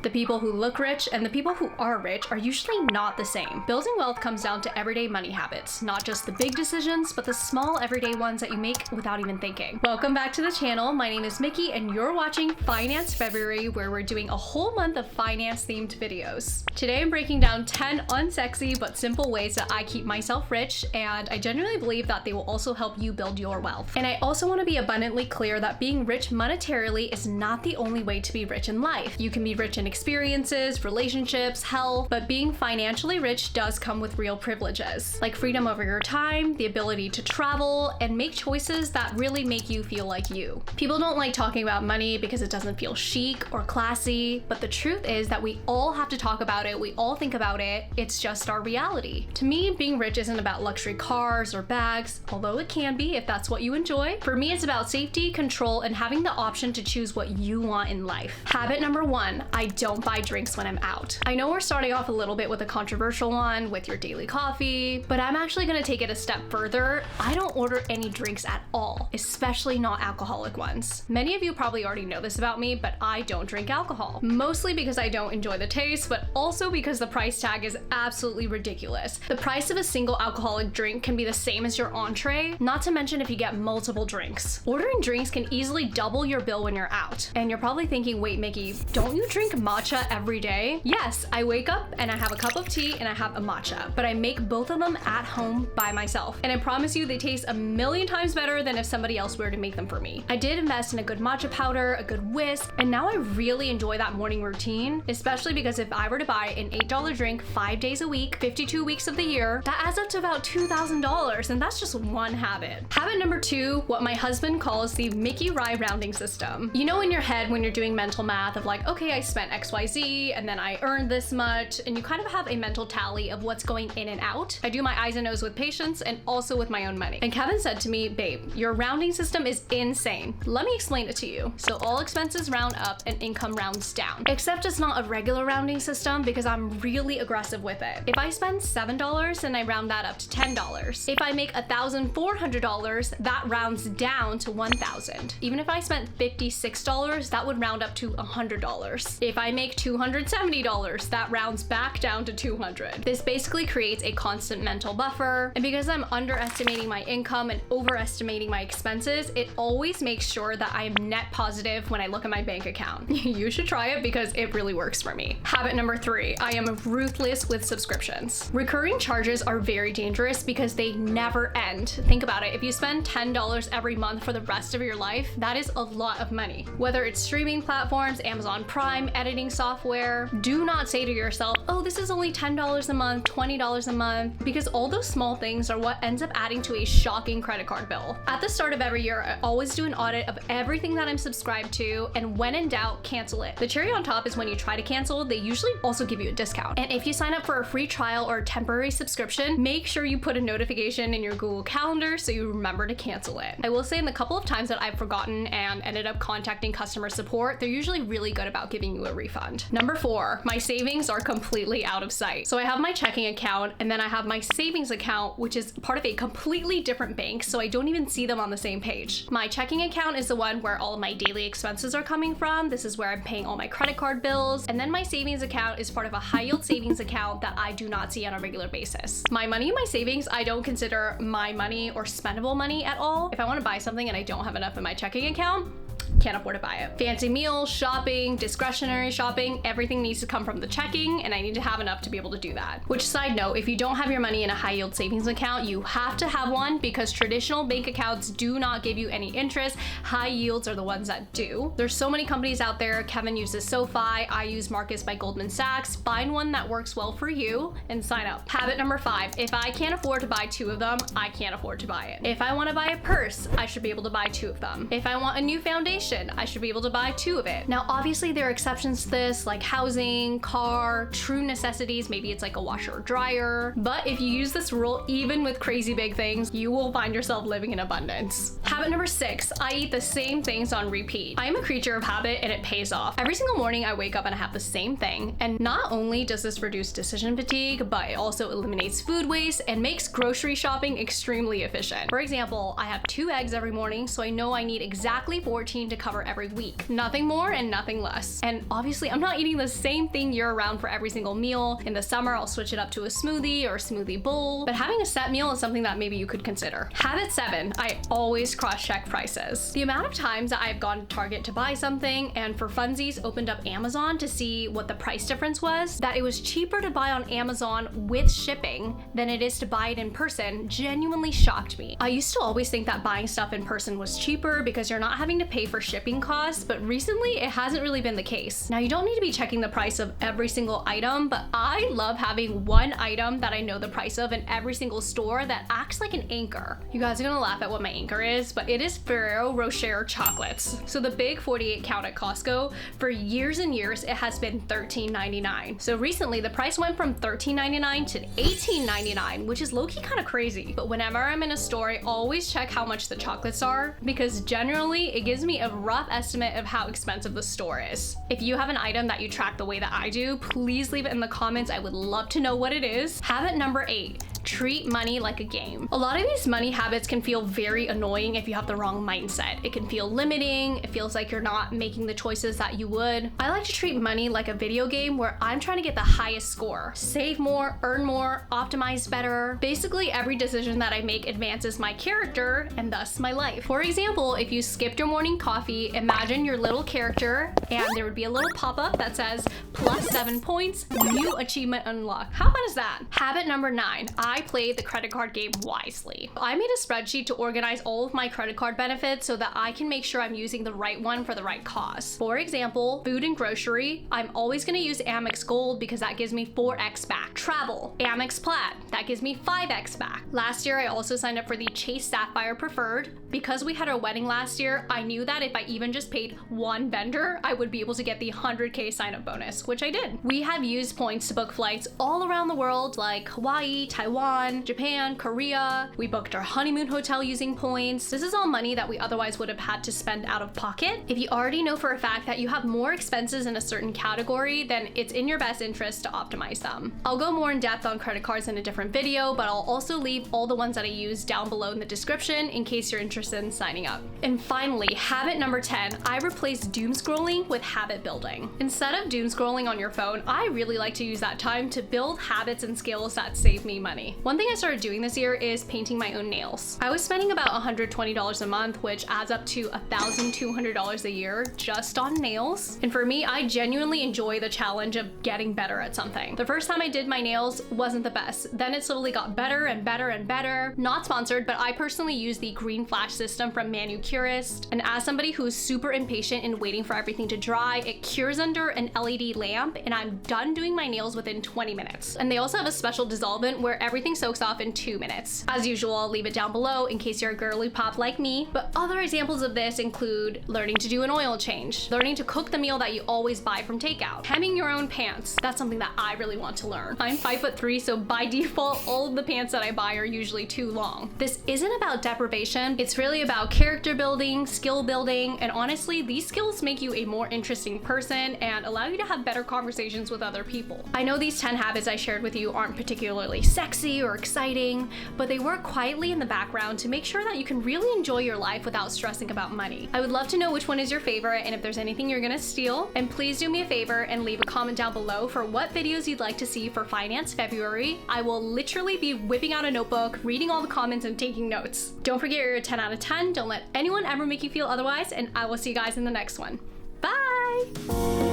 The people who look rich and the people who are rich are usually not the same. Building wealth comes down to everyday money habits, not just the big decisions, but the small everyday ones that you make without even thinking. Welcome back to the channel. My name is Mickey and you're watching Finance February, where we're doing a whole month of finance themed videos. Today I'm breaking down 10 unsexy but simple ways that I keep myself rich, and I genuinely believe that they will also help you build your wealth. And I also want to be abundantly clear that being rich monetarily is not the only way to be rich in life. You can be rich in experiences, relationships, health, but being financially rich does come with real privileges, like freedom over your time, the ability to travel, and make choices that really make you feel like you. People don't like talking about money because it doesn't feel chic or classy, but the truth is that we all have to talk about it, we all think about it, it's just our reality. To me, being rich isn't about luxury cars or bags, although it can be if that's what you enjoy. For me, it's about safety, control, and having the option to choose what you want in life. Habit number 1, I don't buy drinks when I'm out. I know we're starting off a little bit with a controversial one with your daily coffee, but I'm actually gonna take it a step further. I don't order any drinks at all, especially not alcoholic ones. Many of you probably already know this about me, but I don't drink alcohol. Mostly because I don't enjoy the taste, but also because the price tag is absolutely ridiculous. The price of a single alcoholic drink can be the same as your entree, not to mention if you get multiple drinks. Ordering drinks can easily double your bill when you're out. And you're probably thinking, wait, Mickey, don't you drink matcha every day? Yes, I wake up and I have a cup of tea and I have a matcha, but I make both of them at home by myself. And I promise you they taste a million times better than if somebody else were to make them for me. I did invest in a good matcha powder, a good whisk, and now I really enjoy that morning routine, especially because if I were to buy an $8 drink 5 days a week, 52 weeks of the year, that adds up to about $2,000, and that's just one habit. Habit number 2, what my husband calls the Mickey Rye rounding system. You know in your head when you're doing mental math of like, okay, I spent XYZ and then I earned this much, and you kind of have a mental tally of what's going in and out. I do my eyes and nose with patience and also with my own money. And Kevin said to me, babe, your rounding system is insane. Let me explain it to you. So all expenses round up and income rounds down. Except it's not a regular rounding system because I'm really aggressive with it. If I spend $7 and I round that up to $10. If I make $1,400, that rounds down to $1,000. Even if I spent $56, that would round up to $100. If I make $270, that rounds back down to $200. This basically creates a constant mental buffer, and because I'm underestimating my income and overestimating my expenses, it always makes sure that I am net positive when I look at my bank account. You should try it because it really works for me. Habit number 3, I am ruthless with subscriptions. Recurring charges are very dangerous because they never end. Think about it, if you spend $10 every month for the rest of your life, that is a lot of money. Whether it's streaming platforms, Amazon Prime, editing software, do not say to yourself, oh, this is only $10 a month, $20 a month, because all those small things are what ends up adding to a shocking credit card bill. At the start of every year, I always do an audit of everything that I'm subscribed to, and when in doubt, cancel it. The cherry on top is when you try to cancel, they usually also give you a discount. And if you sign up for a free trial or a temporary subscription, make sure you put a notification in your Google Calendar so you remember to cancel it. I will say in the couple of times that I've forgotten and ended up contacting customer support, they're usually really good about giving you a refund. Number 4, my savings are completely out of sight. So I have my checking account and then I have my savings account, which is part of a completely different bank, so I don't even see them on the same page. My checking account is the one where all of my daily expenses are coming from. This is where I'm paying all my credit card bills. And then my savings account is part of a high yield savings account that I do not see on a regular basis. My money and my savings, I don't consider my money or spendable money at all. If I want to buy something and I don't have enough in my checking account, can't afford to buy it. Fancy meals, shopping, discretionary shopping, everything needs to come from the checking, and I need to have enough to be able to do that. Which, side note, if you don't have your money in a high yield savings account, you have to have one because traditional bank accounts do not give you any interest. High yields are the ones that do. There's so many companies out there. Kevin uses SoFi, I use Marcus by Goldman Sachs. Find one that works well for you and sign up. Habit number 5, if I can't afford to buy 2 of them, I can't afford to buy it. If I want to buy a purse, I should be able to buy 2 of them. If I want a new foundation, I should be able to buy 2 of it. Now, obviously there are exceptions to this, like housing, car, true necessities, maybe it's like a washer or dryer. But if you use this rule, even with crazy big things, you will find yourself living in abundance. Habit number 6, I eat the same things on repeat. I am a creature of habit and it pays off. Every single morning I wake up and I have the same thing. And not only does this reduce decision fatigue, but it also eliminates food waste and makes grocery shopping extremely efficient. For example, I have 2 eggs every morning, so I know I need exactly 14 to cover every week. Nothing more and nothing less. And obviously I'm not eating the same thing year round for every single meal. In the summer, I'll switch it up to a smoothie or a smoothie bowl, but having a set meal is something that maybe you could consider. Habit 7, I always cross-check prices. The amount of times that I've gone to Target to buy something and for funsies opened up Amazon to see what the price difference was, that it was cheaper to buy on Amazon with shipping than it is to buy it in person, genuinely shocked me. I used to always think that buying stuff in person was cheaper because you're not having to pay for shipping costs, but recently it hasn't really been the case. Now, you don't need to be checking the price of every single item, but I love having one item that I know the price of in every single store that acts like an anchor. You guys are gonna laugh at what my anchor is, but it is Ferrero Rocher chocolates. So the big 48 count at Costco, for years and years, it has been $13.99. So recently the price went from $13.99 to $18.99, which is low-key kind of crazy. But whenever I'm in a store, I always check how much the chocolates are because generally it gives me a rough estimate of how expensive the store is. If you have an item that you track the way that I do, please leave it in the comments. I would love to know what it is. Habit number 8. Treat money like a game. A lot of these money habits can feel very annoying if you have the wrong mindset. It can feel limiting. It feels like you're not making the choices that you would. I like to treat money like a video game where I'm trying to get the highest score. Save more, earn more, optimize better. Basically, every decision that I make advances my character and thus my life. For example, if you skipped your morning coffee, imagine your little character and there would be a little pop-up that says +7 points, new achievement unlocked. How fun is that? Habit number 9. I play the credit card game wisely. I made a spreadsheet to organize all of my credit card benefits so that I can make sure I'm using the right one for the right cause. For example, food and grocery, I'm always gonna use Amex Gold because that gives me 4x back. Travel, Amex Plaid, that gives me 5x back. Last year, I also signed up for the Chase Sapphire Preferred. Because we had our wedding last year, I knew that if I even just paid one vendor, I would be able to get the 100K sign-up bonus, which I did. We have used points to book flights all around the world like Hawaii, Taiwan, Japan, Korea. We booked our honeymoon hotel using points. This is all money that we otherwise would have had to spend out of pocket. If you already know for a fact that you have more expenses in a certain category, then it's in your best interest to optimize them. I'll go more in depth on credit cards in a different video, but I'll also leave all the ones that I use down below in the description in case you're interested in signing up. And finally, habit number 10, I replaced doom scrolling with habit building. Instead of doom scrolling on your phone, I really like to use that time to build habits and skills that save me money. One thing I started doing this year is painting my own nails. I was spending about $120 a month, which adds up to $1,200 a year just on nails. And for me, I genuinely enjoy the challenge of getting better at something. The first time I did my nails wasn't the best. Then it slowly got better and better and better. Not sponsored, but I personally use the green flash system from Manucurist. And as somebody who's super impatient in waiting for everything to dry, it cures under an LED lamp and I'm done doing my nails within 20 minutes. And they also have a special dissolvent where everything soaks off in 2 minutes. As usual, I'll leave it down below in case you're a girly pop like me. But other examples of this include learning to do an oil change, learning to cook the meal that you always buy from takeout, hemming your own pants. That's something that I really want to learn. I'm 5'3", so by default, all of the pants that I buy are usually too long. This isn't about deprivation. It's really about character building, skill building, and honestly, these skills make you a more interesting person and allow you to have better conversations with other people. I know these 10 habits I shared with you aren't particularly sexy or exciting, but they work quietly in the background to make sure that you can really enjoy your life without stressing about money. I would love to know which one is your favorite and if there's anything you're gonna steal. And please do me a favor and leave a comment down below for what videos you'd like to see for Finance February. I will literally be whipping out a notebook, reading all the comments and taking notes. Don't forget you're a 10 out of 10. Don't let anyone ever make you feel otherwise, and I will see you guys in the next one. Bye!